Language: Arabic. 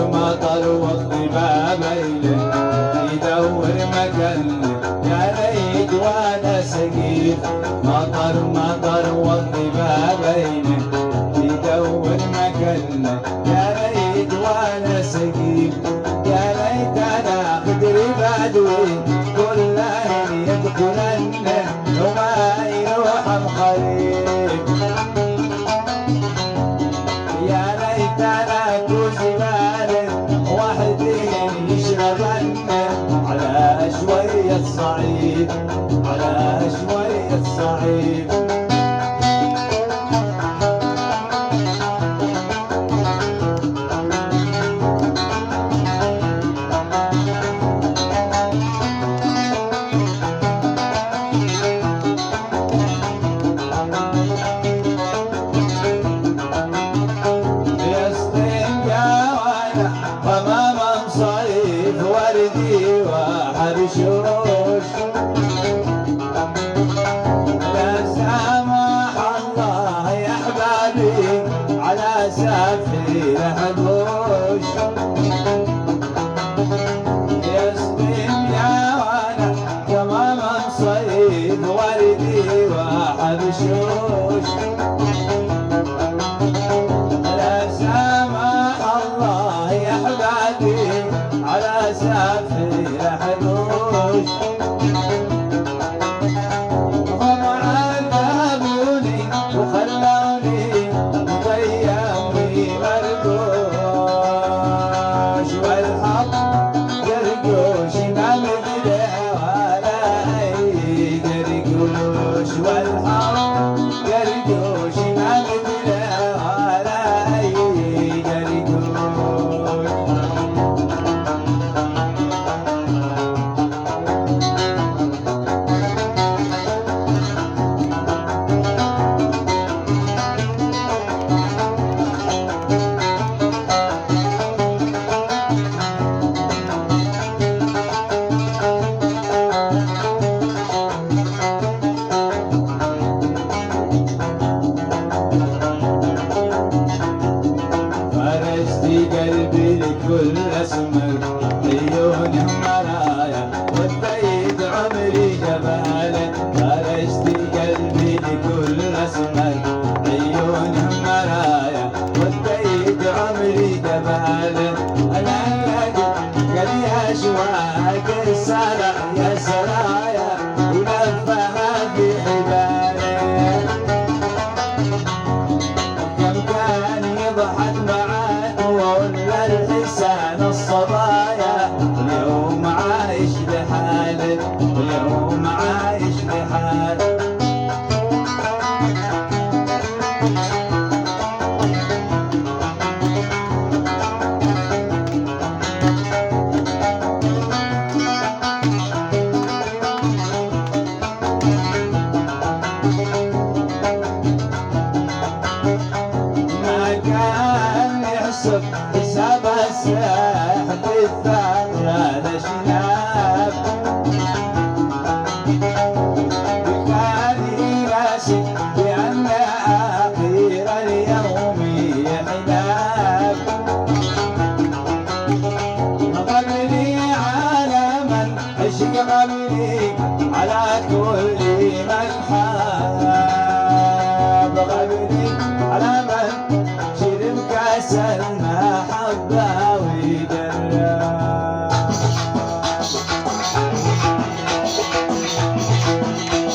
مطر والضباب يدور مكان يا ليت وانا سقيف. مطر والضباب يدور مكان يا ليت وانا سقيف. يا ليت انا خدري بدوي كل عين يدخلن وما يروح الخريف. يا ليت انا كوزي بارد وحدين يشربن على شوية صعيد، على شوية صعيد. وردي وحرشوش لا سامح الله يا احبابي على سافري لحقوش. يسلم يا وانا تماما صيد وردي وحرشوش لا سامح الله يا احبابي على سافري لحقوش. هم عذبوني وخلوني مضيعوني مرقوش والحق قرقوش ما مثله ولا أي قرقوش والحق قرقوش ما مثله ولا أي قرقوش. قلبي لكل اسمك عيون مرايا وديت عمري جمالك. فرشتي قلبي لكل اسمك عيون مرايا وديت عمري جمالك. انا قد يا اشواق السرع يا سرايا ولفها في حبالك. كم كان يضحك معاه ولا الحسان الصبايا اليوم عايش لحالك، اليوم عايش لحالك. ما كان يحسب حساب الساحة الثانية لشناب. كان يراسي بأن آخر اليوم حناب. غمني على من عشق غمني على كل من حاب.